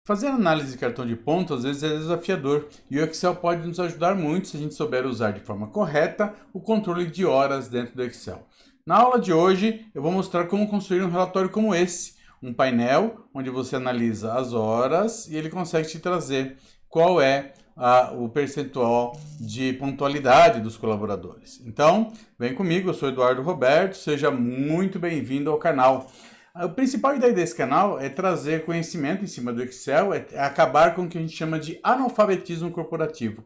Fazer análise de cartão de ponto às vezes é desafiador e o Excel pode nos ajudar muito se a gente souber usar de forma correta o controle de horas dentro do Excel. Na aula de hoje eu vou mostrar como construir um relatório como esse, um painel onde você analisa as horas e ele consegue te trazer qual é o percentual de pontualidade dos colaboradores. Então, vem comigo, eu sou Eduardo Roberto, seja muito bem-vindo ao canal. A principal ideia desse canal é trazer conhecimento em cima do Excel, é acabar com o que a gente chama de analfabetismo corporativo.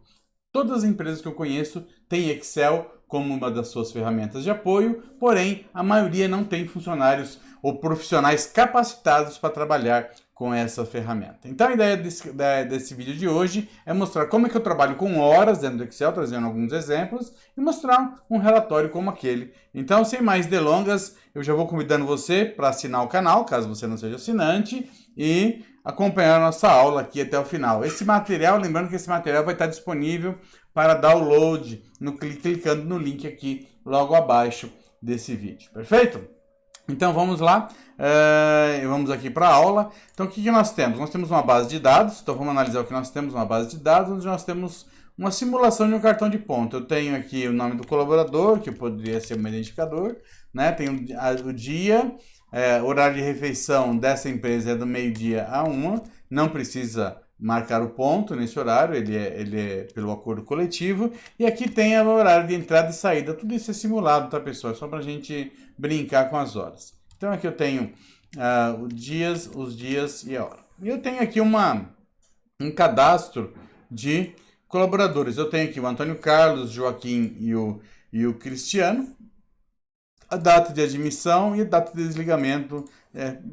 Todas as empresas que eu conheço têm Excel como uma das suas ferramentas de apoio, porém a maioria não tem funcionários ou profissionais capacitados para trabalhar com essa ferramenta. Então a ideia desse vídeo de hoje é mostrar como é que eu trabalho com horas dentro do Excel, trazendo alguns exemplos, e mostrar um relatório como aquele. Então, sem mais delongas, eu já vou convidando você para assinar o canal, caso você não seja assinante, e acompanhar a nossa aula aqui até o final. Esse material, lembrando que esse material vai estar disponível para download, clicando no link aqui logo abaixo desse vídeo. Perfeito? Então vamos lá, vamos aqui para a aula. Então o que nós temos? Nós temos uma base de dados, então vamos analisar o que nós temos, uma base de dados, onde nós temos uma simulação de um cartão de ponto. Eu tenho aqui o nome do colaborador, que poderia ser um identificador, né? Tenho o dia, horário de refeição dessa empresa é do meio-dia a 1, não precisa marcar o ponto nesse horário, ele é pelo acordo coletivo, e aqui tem o horário de entrada e saída, tudo isso é simulado, tá pessoal? É só para a gente brincar com as horas. Então aqui eu tenho os dias e a hora. E eu tenho aqui um cadastro de colaboradores. Eu tenho aqui o Antônio Carlos, Joaquim e o Cristiano, a data de admissão e a data de desligamento,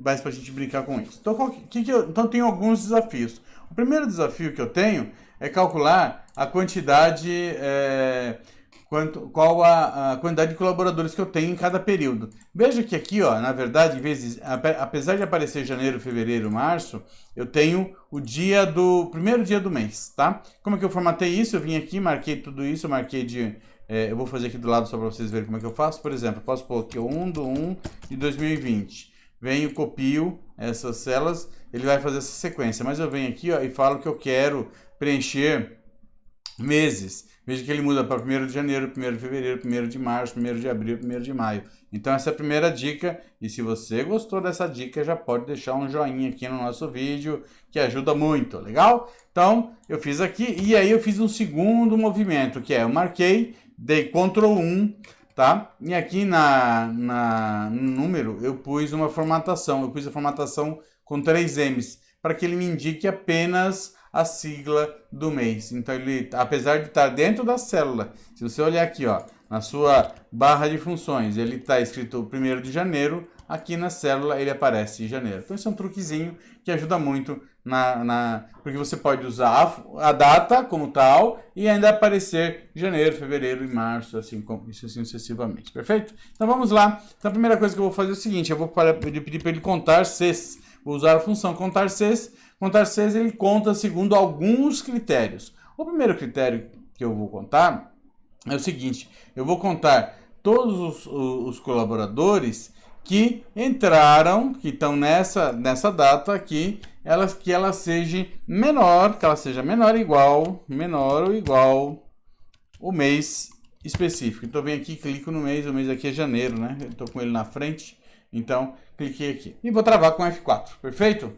mais para a gente brincar com isso. Então, então tenho alguns desafios. O primeiro desafio que eu tenho é calcular a quantidade, qual a quantidade de colaboradores que eu tenho em cada período. Veja que aqui, ó, na verdade, apesar de aparecer janeiro, fevereiro, março, eu tenho o primeiro dia do mês, tá? Como é que eu formatei isso? Eu vim aqui, marquei tudo isso, eu marquei eu vou fazer aqui do lado só para vocês verem como é que eu faço. Por exemplo, eu posso pôr aqui o 1/1 de 2020. Venho, copio essas células, ele vai fazer essa sequência. Mas eu venho aqui, ó, e falo que eu quero preencher meses. Veja que ele muda para 1º de janeiro, 1º de fevereiro, 1º de março, 1º de abril, 1º de maio. Então essa é a primeira dica. E se você gostou dessa dica, já pode deixar um joinha aqui no nosso vídeo, que ajuda muito, legal? Então eu fiz aqui e aí eu fiz um segundo movimento, que é eu marquei, dei Ctrl 1, tá? E aqui no número eu pus uma formatação, eu pus a formatação com 3 M's, para que ele me indique apenas a sigla do mês. Então ele, apesar de estar dentro da célula, se você olhar aqui, ó, na sua barra de funções, ele está escrito 1º de janeiro, aqui na célula ele aparece janeiro. Então esse é um truquezinho que ajuda muito porque você pode usar a data como tal e ainda aparecer janeiro, fevereiro e março, assim sucessivamente. Perfeito? Então vamos lá. Então a primeira coisa que eu vou fazer é o seguinte, eu vou pedir para ele contar Cs. Vou usar a função contar Cs. Contar Cs ele conta segundo alguns critérios. O primeiro critério que eu vou contar é o seguinte, eu vou contar todos os colaboradores que entraram, que estão nessa data aqui, que ela seja menor ou igual o mês específico. Então eu venho aqui, clico no mês, o mês aqui é janeiro, né? Eu estou com ele na frente, então cliquei aqui. E vou travar com F4, perfeito?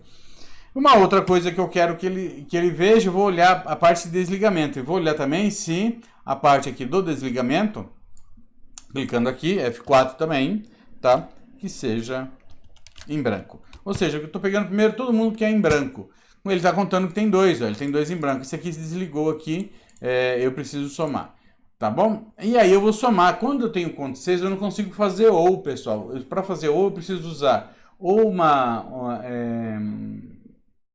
Uma outra coisa que eu quero que ele veja, eu vou olhar a parte de desligamento. E vou olhar também se a parte aqui do desligamento, clicando aqui, F4 também, tá? Que seja em branco. Ou seja, eu estou pegando primeiro todo mundo que é em branco. Ele está contando que tem 2, ó, ele tem 2 em branco. Esse aqui se desligou aqui, eu preciso somar. Tá bom? E aí eu vou somar. Quando eu tenho conta 6, eu não consigo fazer ou, pessoal. Para fazer ou, eu preciso usar ou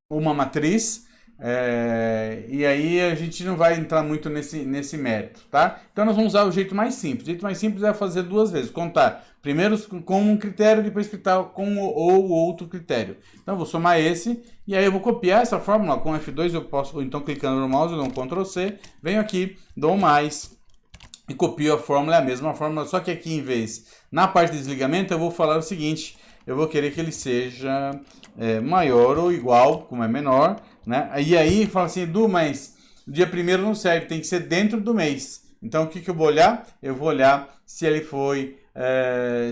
uma matriz, e aí a gente não vai entrar muito nesse mérito, tá? Então nós vamos usar o jeito mais simples. O jeito mais simples é fazer 2 vezes, contar primeiro com um critério, depois com ou outro critério. Então eu vou somar esse, e aí eu vou copiar essa fórmula com F2, eu posso, ou então clicando no mouse, eu dou um Ctrl C, venho aqui, dou um mais, e copio a fórmula, é a mesma fórmula, só que aqui em vez, na parte de desligamento, eu vou falar o seguinte, eu vou querer que ele seja maior ou igual, como é menor, né? E aí fala assim, Edu, mas o dia primeiro não serve, tem que ser dentro do mês. Então o que eu vou olhar? Eu vou olhar se ele foi,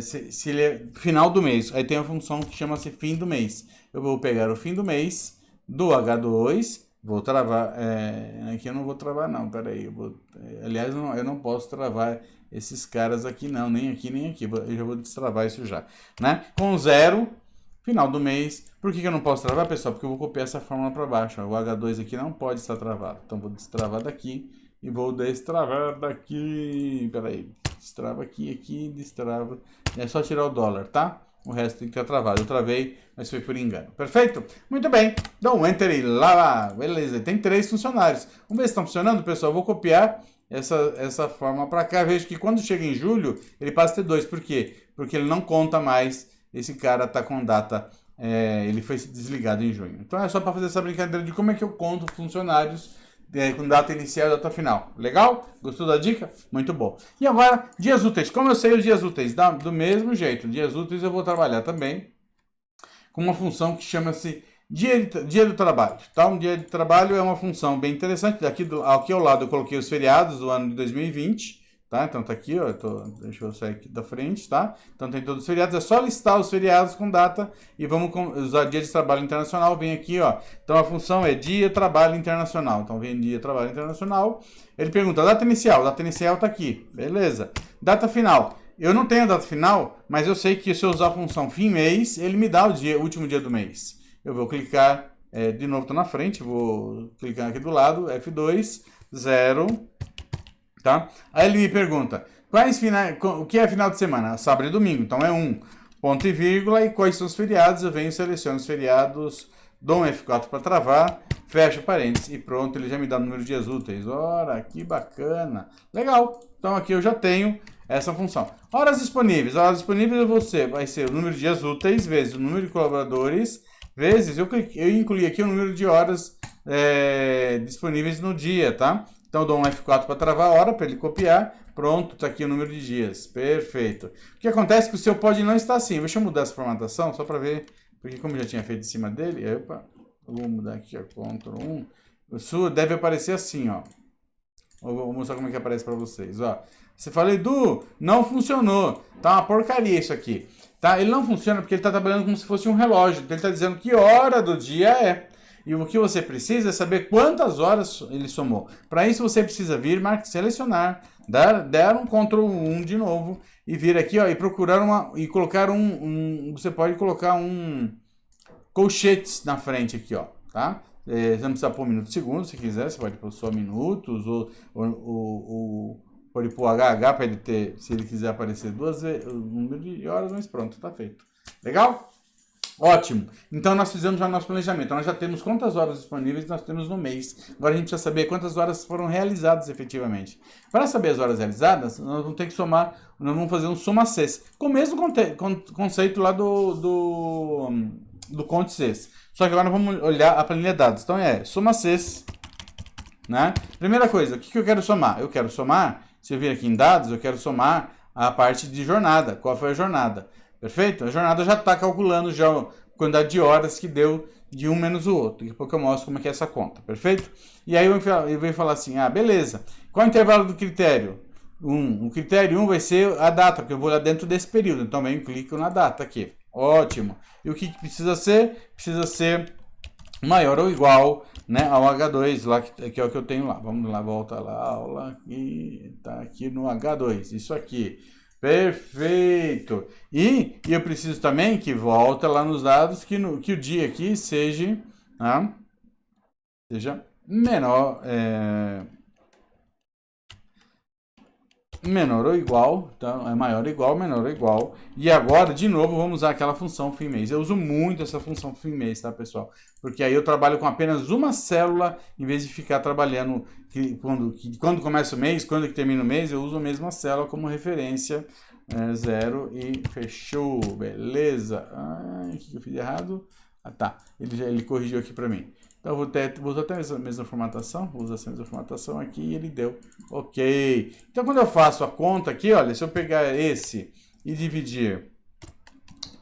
se ele é final do mês. Aí tem a função que chama-se fim do mês. Eu vou pegar o fim do mês do H2, vou travar, aqui eu não vou travar não, peraí, aliás eu não posso travar esses caras aqui não, nem aqui nem aqui, eu já vou destravar isso já, né? Com 0, final do mês. Por que eu não posso travar, pessoal? Porque eu vou copiar essa fórmula para baixo, ó. O H2 aqui não pode estar travado, então vou destravar daqui e vou destravar daqui, peraí, destrava aqui, destrava, é só tirar o dólar, tá? O resto tem que estar travado. Eu travei, mas foi por engano. Perfeito? Muito bem. Dá um enter e lá. Beleza. Tem 3 funcionários. Vamos ver se estão funcionando, pessoal. Eu vou copiar essa forma para cá. Vejo que quando chega em julho, ele passa a ter 2. Por quê? Porque ele não conta mais. Esse cara está com data. Ele foi desligado em junho. Então é só para fazer essa brincadeira de como é que eu conto funcionários com data inicial e data final. Legal? Gostou da dica? Muito bom. E agora, dias úteis. Como eu sei os dias úteis? Do mesmo jeito. Dias úteis eu vou trabalhar também com uma função que chama-se dia do trabalho. Tá? Um dia de trabalho é uma função bem interessante. Aqui ao lado eu coloquei os feriados do ano de 2020. Tá? Então tá aqui, ó, deixa eu sair aqui da frente, tá? Então tem todos os feriados, é só listar os feriados com data e vamos usar dia de trabalho internacional, vem aqui, ó. Então a função é dia trabalho internacional. Então vem dia trabalho internacional. Ele pergunta data inicial tá aqui, beleza. Data final. Eu não tenho a data final, mas eu sei que se eu usar a função fim mês, ele me dá o último dia do mês. Eu vou clicar, de novo tô na frente, vou clicar aqui do lado, F2, 0. Tá? Aí ele me pergunta, o que é final de semana? Sábado e domingo, então é 1, ponto e vírgula, e quais são os feriados? Eu venho e seleciono os feriados, dou um F4 para travar, fecho parênteses e pronto, ele já me dá o número de dias úteis. Ora, que bacana! Legal! Então aqui eu já tenho essa função. Horas disponíveis vai ser o número de dias úteis vezes o número de colaboradores, vezes, eu incluí aqui o número de horas disponíveis no dia, tá? Então eu dou um F4 para travar a hora, para ele copiar. Pronto, está aqui o número de dias. Perfeito. O que acontece é que o seu pode não estar assim. Deixa eu mudar essa formatação, só para ver. Porque como eu já tinha feito em cima dele... Opa, eu vou mudar aqui, ó, Ctrl 1. O seu deve aparecer assim, ó. Vou mostrar como é que aparece para vocês, ó. Você fala, Edu, não funcionou. Tá uma porcaria isso aqui. Tá? Ele não funciona porque ele está trabalhando como se fosse um relógio. Então ele está dizendo que hora do dia é. E o que você precisa é saber quantas horas ele somou. Para isso você precisa vir, selecionar, dar um Ctrl 1 de novo e vir aqui, ó, e procurar e colocar você pode colocar colchetes na frente aqui, ó, tá? Você não precisa pôr minutos e segundos, se quiser, você pode pôr só minutos ou pode pôr HH para ele ter, se ele quiser aparecer 2 vezes o número de horas, mas pronto, tá feito. Legal? Ótimo. Então nós fizemos já o nosso planejamento. Nós já temos quantas horas disponíveis nós temos no mês. Agora a gente precisa saber quantas horas foram realizadas efetivamente. Para saber as horas realizadas, nós vamos ter que somar, nós vamos fazer um soma Cs. Com o mesmo conceito lá do conte Cs. Só que agora nós vamos olhar a planilha de dados. Então soma Cs, né? Primeira coisa, o que eu quero somar? Eu quero somar, se eu vir aqui em dados, eu quero somar a parte de jornada. Qual foi a jornada? Perfeito? A jornada já está calculando já a quantidade de horas que deu de um menos o outro. Daqui a pouco eu mostro como é que é essa conta. Perfeito? E aí eu venho falar assim, beleza. Qual é o intervalo do critério? 1. O critério 1 vai ser a data, porque eu vou lá dentro desse período. Então eu clico na data aqui. Ótimo. E o que precisa ser? Precisa ser maior ou igual, né, ao H2, lá, que é o que eu tenho lá. Vamos lá, volta lá, aula, e tá aqui no H2. Isso aqui. Perfeito! E eu preciso também que volta lá nos dados que o dia aqui seja menor, menor ou igual, então é maior ou igual, menor ou igual. E agora, de novo, vamos usar aquela função fim mês. Eu uso muito essa função fim mês, tá, pessoal? Porque aí eu trabalho com apenas uma célula, em vez de ficar trabalhando quando começa o mês, quando que termina o mês, eu uso a mesma célula como referência, 0 e fechou, beleza. O que eu fiz errado? Tá, ele corrigiu aqui para mim. Então eu vou usar até essa mesma formatação, vou usar essa mesma formatação aqui e ele deu ok. Então quando eu faço a conta aqui, olha, se eu pegar esse e dividir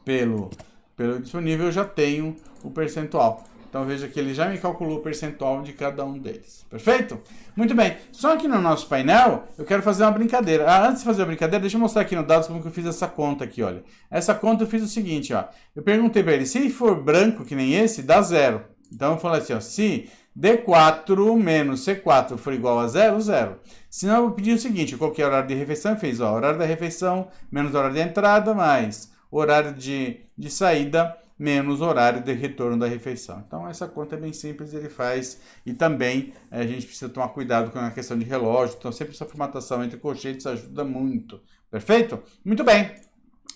pelo pelo disponível, eu já tenho o percentual. Então veja que ele já me calculou o percentual de cada um deles. Perfeito? Muito bem. Só que no nosso painel, eu quero fazer uma brincadeira. Antes de fazer a brincadeira, deixa eu mostrar aqui no dados como que eu fiz essa conta aqui, olha. Essa conta eu fiz o seguinte, ó. Eu perguntei para ele, se for branco que nem esse, dá 0. Então eu falei assim, ó, se D4 menos C4 for igual a 0, 0. Senão eu vou pedir o seguinte, eu coloquei o horário de refeição e fiz, ó, horário da refeição menos horário de entrada, mais horário de saída, menos horário de retorno da refeição. Então essa conta é bem simples, ele faz, e também a gente precisa tomar cuidado com a questão de relógio, então sempre essa formatação entre colchetes ajuda muito. Perfeito? Muito bem.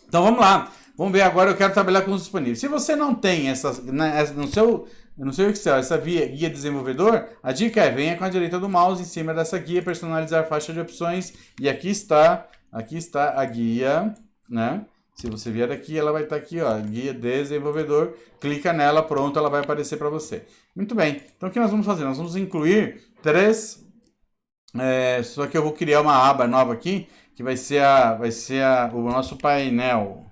Então vamos lá, vamos ver agora, eu quero trabalhar com os disponíveis. Se você não tem no seu Excel essa guia desenvolvedor, a dica é, venha com a direita do mouse em cima dessa guia, personalizar faixa de opções, e aqui está a guia, né? Se você vier aqui, ela vai estar aqui, ó, guia desenvolvedor, clica nela, pronto, ela vai aparecer para você. Muito bem, então o que nós vamos fazer? Nós vamos incluir só que eu vou criar uma aba nova aqui, que vai ser o nosso painel.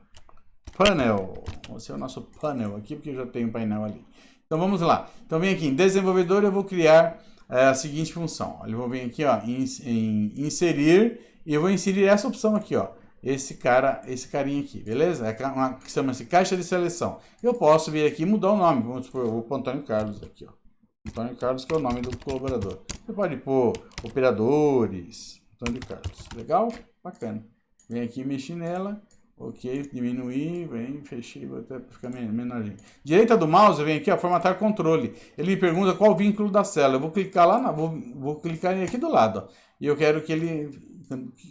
Vai ser o nosso painel aqui, porque eu já tenho um painel ali. Então vamos lá. Então vem aqui em desenvolvedor, eu vou criar a seguinte função. Eu vou vir aqui, ó, em inserir, e eu vou inserir essa opção aqui, ó. Esse carinha aqui, beleza? Que chama-se caixa de seleção. Eu posso vir aqui e mudar o nome. Vamos supor, eu vou pôr Antônio Carlos aqui, ó. Antônio Carlos, que é o nome do colaborador. Você pode pôr operadores, Antônio Carlos. Legal? Bacana. Vem aqui, mexer nela. Ok, diminuir, vem, fechei, vou até ficar menorzinho. Direita do mouse, vem aqui, ó, formatar controle. Ele me pergunta qual o vínculo da célula. Eu vou clicar lá, vou clicar aqui do lado, ó. E eu quero que ele,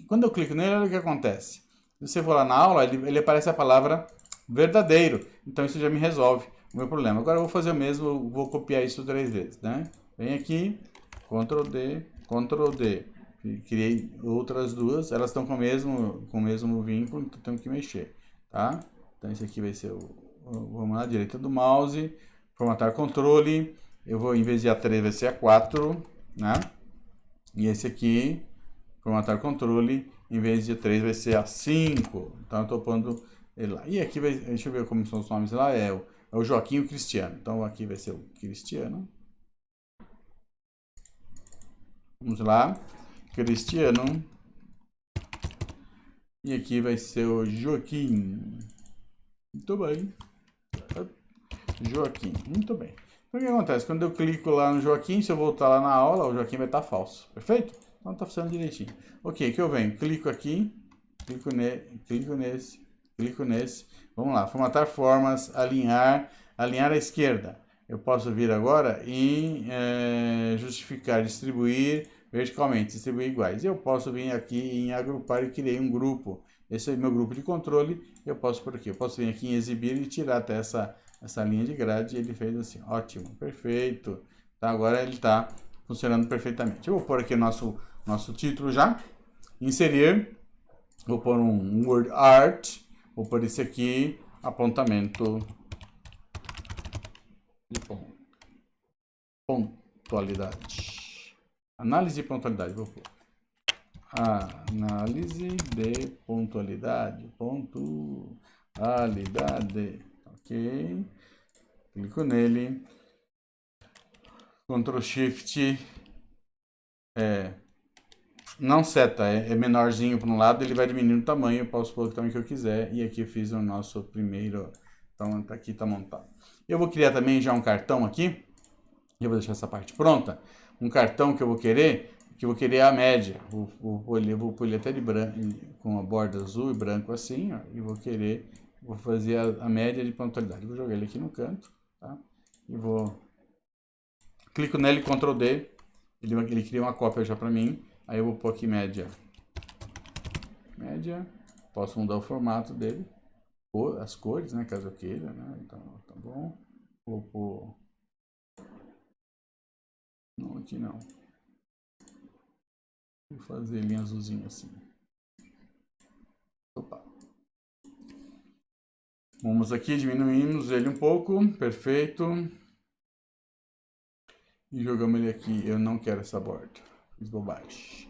quando eu clico nele, olha o que acontece. Se você for lá na aula, ele aparece a palavra verdadeiro. Então isso já me resolve o meu problema. Agora eu vou fazer o mesmo, vou copiar isso 3 vezes, né? Vem aqui, Ctrl D, Ctrl D. Criei outras duas, elas estão com o mesmo vínculo, então tenho que mexer, tá? Então esse aqui vai ser vamos lá, direita do mouse, formatar controle, eu vou, em vez de A3 vai ser A4, né? E esse aqui, formatar controle, em vez de A3 vai ser A5, então eu estou pondo ele lá. E aqui, deixa eu ver como são os nomes lá, é o Joaquim e o Cristiano, então aqui vai ser o Cristiano. Vamos lá. Cristiano. E aqui vai ser o Joaquim. Muito bem. Joaquim. Muito bem. Então o que acontece? Quando eu clico lá no Joaquim, se eu voltar lá na aula, o Joaquim vai estar falso. Perfeito? Então está funcionando direitinho. Ok, que eu venho. Clico aqui. Clico nesse. Vamos lá. Formatar formas. Alinhar à esquerda. Eu posso vir agora e justificar, distribuir verticalmente, distribuir iguais. Eu posso vir aqui em agrupar e criei um grupo. Esse é o meu grupo de controle. Eu posso por aqui. Eu posso vir aqui em exibir e tirar até essa linha de grade. E ele fez assim. Ótimo, perfeito. Tá, agora ele está funcionando perfeitamente. Eu vou pôr aqui o nosso título já. Inserir. Vou pôr um word art. Vou pôr esse aqui. Apontamento de pontualidade. Análise de pontualidade, vou pôr. Análise de pontualidade. Ok. Clico nele. Ctrl Shift. Não seta, é menorzinho para um lado, ele vai diminuindo o tamanho. Eu posso pôr o tamanho que eu quiser. E aqui eu fiz o nosso primeiro. Então aqui está montado. Eu vou criar também já um cartão aqui. Eu vou deixar essa parte pronta. Um cartão que eu vou querer a média. Vou pôr ele até de branco, com a borda azul e branco assim, ó, e vou fazer a média de pontualidade. Vou jogar ele aqui no canto, tá? E clico nele, Ctrl D, ele cria uma cópia já para mim. Aí eu vou pôr aqui média, posso mudar o formato dele, as cores, né, caso eu queira, né? Então tá bom. Vou pôr, não, aqui não. Vou fazer ele em azulzinho assim. Opa. Vamos aqui, diminuímos ele um pouco. Perfeito. E jogamos ele aqui. Eu não quero essa borda. Fiz bobagem.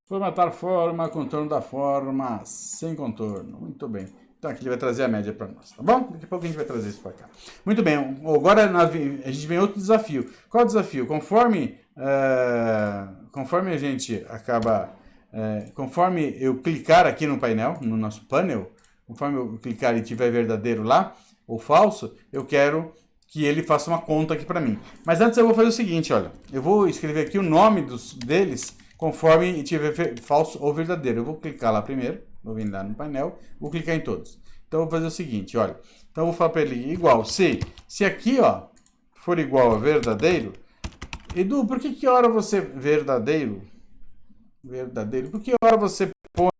Formatar forma, contorno da forma, sem contorno. Muito bem. Então aqui ele vai trazer a média para nós, tá bom? Daqui a pouco a gente vai trazer isso para cá. Muito bem, agora a gente vem outro desafio. Qual é o desafio? Conforme a gente acaba... conforme eu clicar aqui no painel, no nosso panel, conforme eu clicar e tiver verdadeiro lá, ou falso, eu quero que ele faça uma conta aqui para mim. Mas antes eu vou fazer o seguinte, olha, eu vou escrever aqui o nome deles conforme tiver falso ou verdadeiro. Eu vou clicar lá primeiro, vou vir lá no painel, vou clicar em todos. Então eu vou fazer o seguinte, olha, então eu vou falar para ele igual, se aqui, ó, for igual a verdadeiro, Edu, por que hora você verdadeiro? Verdadeiro, por que hora você põe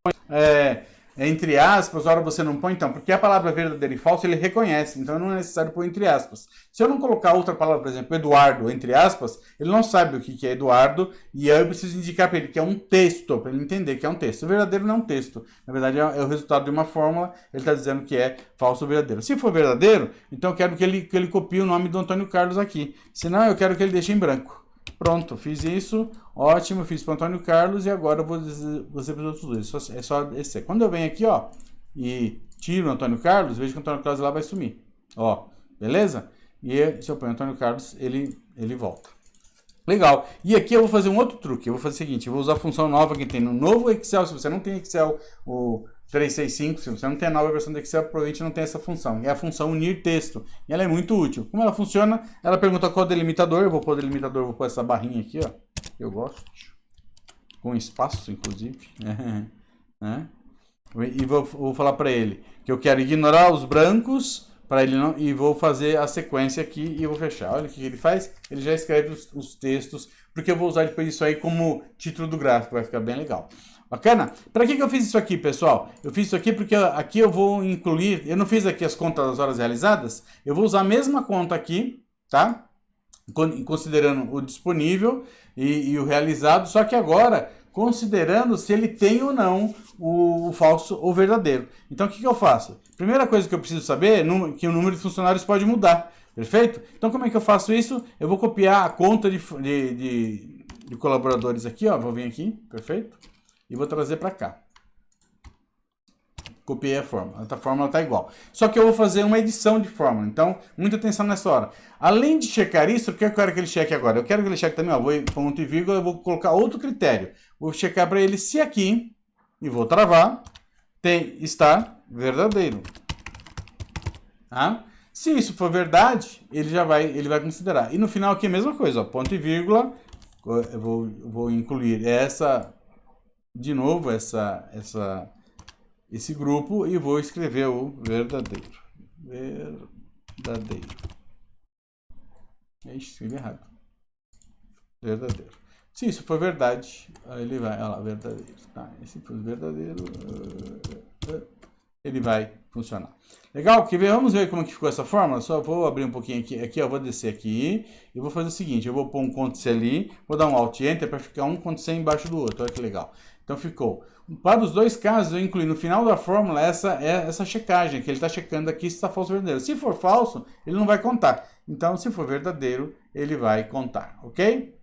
entre aspas, hora você não põe, então, porque a palavra verdadeiro e falso ele reconhece, então não é necessário pôr entre aspas. Se eu não colocar outra palavra, por exemplo, Eduardo, entre aspas, ele não sabe o que é Eduardo, e aí eu preciso indicar para ele que é um texto, para ele entender que é um texto. O verdadeiro não é um texto, na verdade é o resultado de uma fórmula, ele está dizendo que é falso ou verdadeiro. Se for verdadeiro, então eu quero que ele copie o nome do Antônio Carlos aqui, senão eu quero que ele deixe em branco. Pronto, fiz isso, ótimo, fiz para o Antônio Carlos e agora eu vou dizer para os outros dois. É só descer. Quando eu venho aqui, ó, e tiro o Antônio Carlos, vejo que o Antônio Carlos lá vai sumir. Ó, beleza? E se eu ponho o Antônio Carlos, ele volta. Legal. E aqui eu vou fazer um outro truque. Eu vou fazer o seguinte, eu vou usar a função nova que tem no novo Excel. Se você não tem Excel, o 365, se você não tem a nova versão do Excel, provavelmente não tem essa função. É a função unir texto. E ela é muito útil. Como ela funciona? Ela pergunta qual é o delimitador. Eu vou pôr o delimitador, vou pôr essa barrinha aqui, ó. Eu gosto. Com espaço, inclusive. E vou falar para ele que eu quero ignorar os brancos para ele não, e vou fazer a sequência aqui e vou fechar. Olha o que ele faz. Ele já escreve os textos, porque eu vou usar depois isso aí como título do gráfico. Vai ficar bem legal. Bacana? Para que eu fiz isso aqui, pessoal? Eu fiz isso aqui porque aqui eu vou incluir... Eu não fiz aqui as contas das horas realizadas. Eu vou usar a mesma conta aqui, tá? Considerando o disponível e o realizado. Só que agora, considerando se ele tem ou não o falso ou verdadeiro. Então, o que eu faço? Primeira coisa que eu preciso saber é que o número de funcionários pode mudar. Perfeito? Então, como é que eu faço isso? Eu vou copiar a conta de colaboradores aqui, ó. Vou vir aqui, perfeito? E vou trazer para cá. Copiei a fórmula. A fórmula está igual. Só que eu vou fazer uma edição de fórmula. Então, muita atenção nessa hora. Além de checar isso, o que eu quero que ele cheque agora? Eu quero que ele cheque também, ó, vou ponto e vírgula, eu vou colocar outro critério. Vou checar para ele se aqui, e vou travar, está verdadeiro. Tá? Se isso for verdade, ele vai considerar. E no final aqui a mesma coisa, ó, ponto e vírgula, eu vou incluir de novo esse grupo e vou escrever o verdadeiro. Verdadeiro. Escrevi errado. Verdadeiro. Se isso for verdade, ele vai, olha lá, verdadeiro. Tá? Se for verdadeiro, ele vai funcionar. Legal? Vamos ver como que ficou essa fórmula? Só vou abrir um pouquinho aqui, eu vou descer aqui e vou fazer o seguinte, eu vou pôr um Ctrl+C ali, vou dar um Alt Enter para ficar um Ctrl+C embaixo do outro, olha que legal. Então ficou. Para os dois casos, eu incluí no final da fórmula essa checagem, que ele está checando aqui se está falso ou verdadeiro. Se for falso, ele não vai contar. Então, se for verdadeiro, ele vai contar, ok?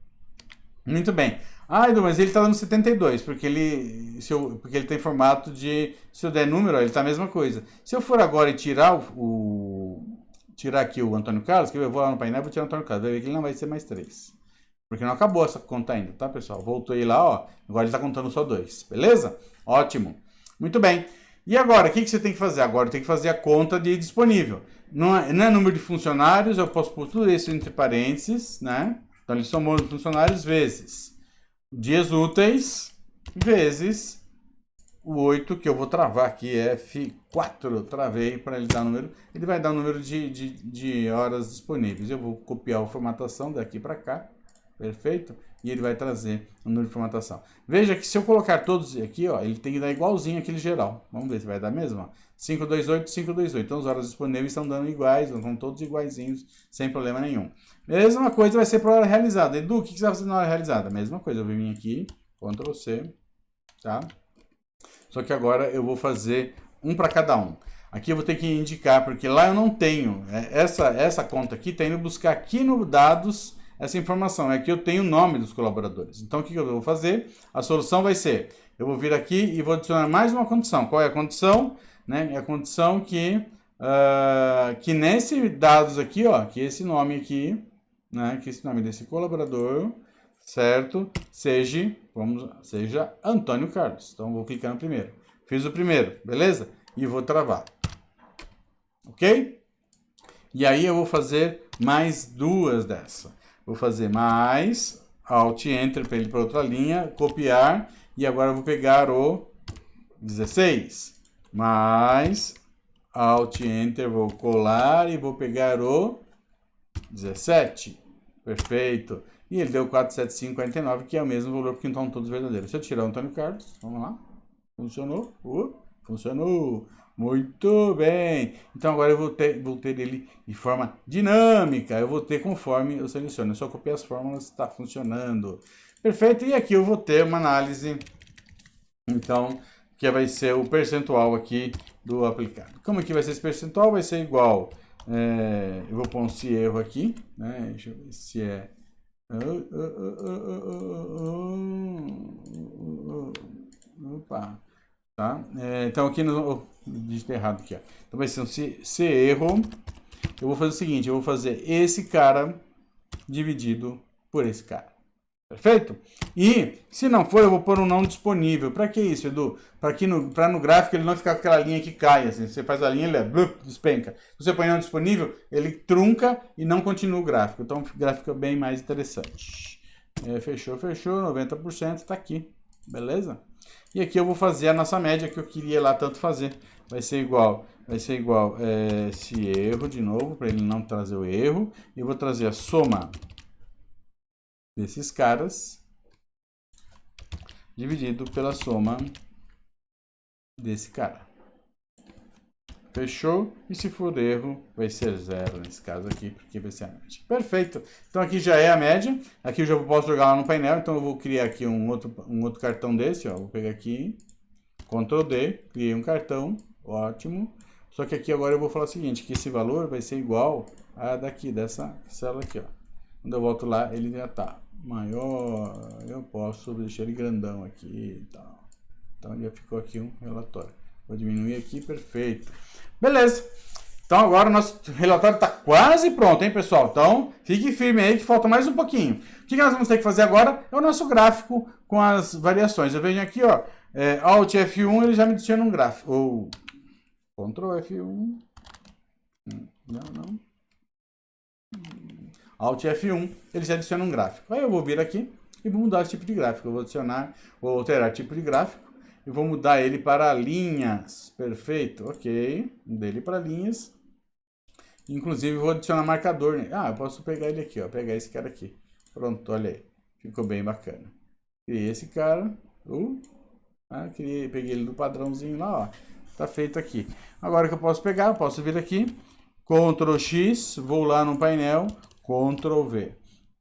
Muito bem. Ah, Edu, mas ele está dando 72, porque ele tem formato de... Se eu der número, ele está a mesma coisa. Se eu for agora e tirar tirar aqui o Antônio Carlos, que eu vou lá no painel e vou tirar o Antônio Carlos, vai ver que ele não vai ser mais 3. Porque não acabou essa conta ainda, tá, pessoal? Voltou aí lá, ó. Agora ele está contando só 2, beleza? Ótimo. Muito bem. E agora, o que você tem que fazer? Agora tem que fazer a conta de disponível. Não é número de funcionários, eu posso pôr tudo isso entre parênteses, né? Então, ele somou os funcionários vezes dias úteis, vezes o 8, que eu vou travar aqui, F4, travei para ele dar o número. Ele vai dar o número de horas disponíveis. Eu vou copiar a formatação daqui para cá, perfeito? E ele vai trazer o número de formatação. Veja que se eu colocar todos aqui, ó, ele tem que dar igualzinho aquele geral. Vamos ver se vai dar mesmo, ó. 528, 528. Então, as horas disponíveis estão dando iguais, estão todos iguaizinhos, sem problema nenhum. Mesma coisa vai ser para a hora realizada. Edu, o que você vai fazer na hora realizada? Mesma coisa, eu vou vir aqui, Ctrl C, tá? Só que agora eu vou fazer um para cada um. Aqui eu vou ter que indicar, porque lá eu não tenho. Essa conta aqui está indo buscar aqui no dados essa informação. Aqui eu tenho o nome dos colaboradores. Então, o que eu vou fazer? A solução vai ser, eu vou vir aqui e vou adicionar mais uma condição. Qual é a condição? né? É a condição que nesse dados aqui, ó, que esse nome aqui, né? Que esse nome desse colaborador, certo? Seja Antônio Carlos. Então, vou clicar no primeiro. Fiz o primeiro, beleza? E vou travar. Ok? E aí eu vou fazer mais duas dessa. Vou fazer mais Alt Enter para ele para outra linha, copiar, e agora eu vou pegar o 16. Mais Alt Enter, vou colar e vou pegar o 17. Perfeito. E ele deu 475,49, que é o mesmo valor, porque estão todos verdadeiros. Se eu tirar o Antônio Carlos, vamos lá. Funcionou? Funcionou. Muito bem. Então agora eu vou ter ele de forma dinâmica. Eu vou ter conforme eu seleciono. Eu só copiei as fórmulas, está funcionando. Perfeito. E aqui eu vou ter uma análise, então, que vai ser o percentual aqui do aplicado. Como que vai ser esse percentual? Vai ser igual. Eu vou pôr esse erro aqui, né? Deixa eu ver se é. Opa. Tá? Então aqui no digitei errado aqui, ó. Então vai ser um se erro. Eu vou fazer o seguinte, eu vou fazer esse cara dividido por esse cara. Perfeito? E se não for, eu vou pôr um não disponível. Para que isso, Edu? Para no gráfico ele não ficar com aquela linha que cai, assim. Você faz a linha, ele despenca. Se você põe não disponível, ele trunca e não continua o gráfico. Então o gráfico fica bem mais interessante. Fechou, 90% está aqui. Beleza? E aqui eu vou fazer a nossa média que eu queria lá tanto fazer. Vai ser igual esse erro de novo, para ele não trazer o erro. E vou trazer a soma desses caras dividido pela soma desse cara. Fechou? E se for erro, vai ser 0 nesse caso aqui, porque vai ser a média. Perfeito. Então aqui já é a média. Aqui eu já posso jogar lá no painel, então eu vou criar aqui um outro cartão desse, ó. Vou pegar aqui, Ctrl D, criei um cartão, ótimo. Só que aqui agora eu vou falar o seguinte, que esse valor vai ser igual a daqui, dessa célula aqui, ó. Quando eu volto lá, ele já tá maior, eu posso deixar ele grandão aqui e tal. Então já ficou aqui um relatório. Vou diminuir aqui, perfeito. Beleza. Então agora o nosso relatório está quase pronto, hein, pessoal? Então fique firme aí que falta mais um pouquinho. O que nós vamos ter que fazer agora é o nosso gráfico com as variações. Eu venho aqui, ó, Alt F1, ele já me adiciona um gráfico. Ou Ctrl F1. Não. Alt F1, ele já adiciona um gráfico. Aí eu vou vir aqui e vou mudar o tipo de gráfico. Eu vou alterar tipo de gráfico e vou mudar ele para linhas. Perfeito, ok. Mudei ele para linhas. Inclusive vou adicionar marcador, né? Eu posso pegar ele aqui, ó. Pegar esse cara aqui. Pronto, olha aí. Ficou bem bacana. Criei esse cara. Peguei ele do padrãozinho lá, ó. Tá feito aqui. Agora que eu posso pegar, eu posso vir aqui. Ctrl X, vou lá no painel. Ctrl V.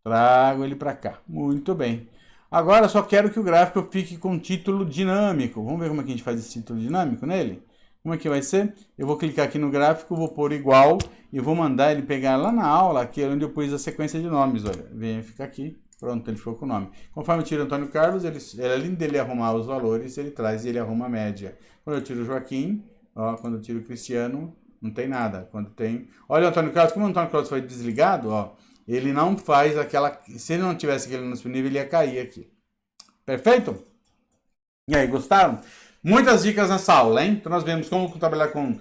Trago ele para cá. Muito bem. Agora só quero que o gráfico fique com título dinâmico. Vamos ver como é que a gente faz esse título dinâmico nele? Como é que vai ser? Eu vou clicar aqui no gráfico, vou pôr igual e vou mandar ele pegar lá na aula, que é onde eu pus a sequência de nomes. Olha, vem ficar aqui. Pronto, ele ficou com o nome. Conforme eu tiro Antônio Carlos, além dele arrumar os valores, ele traz e ele arruma a média. Quando eu tiro Joaquim, ó, quando eu tiro Cristiano, não tem nada. Quando tem... Olha o Antônio Carlos, como o Antônio Carlos foi desligado, ó, ele não faz aquela... Se ele não tivesse aquele no disponível, ele ia cair aqui. Perfeito? E aí, gostaram? Muitas dicas nessa aula, hein? Então nós vimos como trabalhar com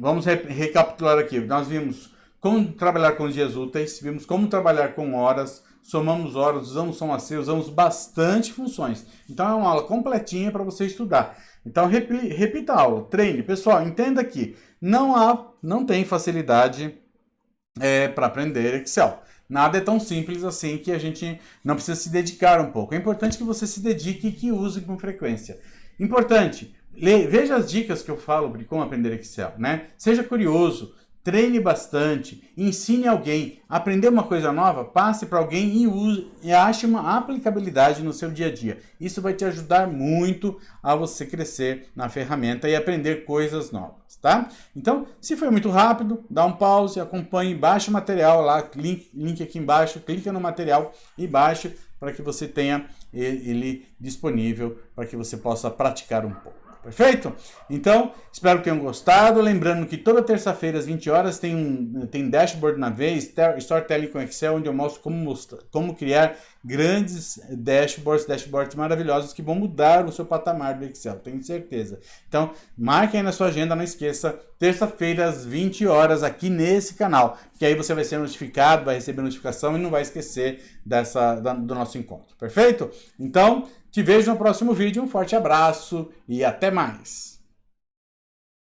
vamos recapitular aqui. Nós vimos como trabalhar com dias úteis, vimos como trabalhar com horas, somamos horas, usamos soma C, usamos bastante funções. Então é uma aula completinha para você estudar. Então repita a aula, treine. Pessoal, entenda que não tem facilidade para aprender Excel. Nada é tão simples assim que a gente não precisa se dedicar um pouco. É importante que você se dedique e que use com frequência. Importante, veja as dicas que eu falo de como aprender Excel, né? Seja curioso, treine bastante, ensine alguém. Aprender uma coisa nova, passe para alguém e use e ache uma aplicabilidade no seu dia a dia. Isso vai te ajudar muito a você crescer na ferramenta e aprender coisas novas, tá? Então, se foi muito rápido, dá um pause, acompanhe, baixe o material lá, link aqui embaixo, clica no material e baixe para que você tenha ele disponível para que você possa praticar um pouco. perfeito? Então, espero que tenham gostado. Lembrando que toda terça-feira às 20 horas tem Dashboard na vez, Storytelling com Excel, onde eu mostro como criar grandes dashboards maravilhosos que vão mudar o seu patamar do Excel, tenho certeza. Então, marque aí na sua agenda, não esqueça, terça-feira às 20 horas aqui nesse canal, que aí você vai ser notificado, vai receber notificação e não vai esquecer do nosso encontro, perfeito? Então, te vejo no próximo vídeo, um forte abraço e até mais!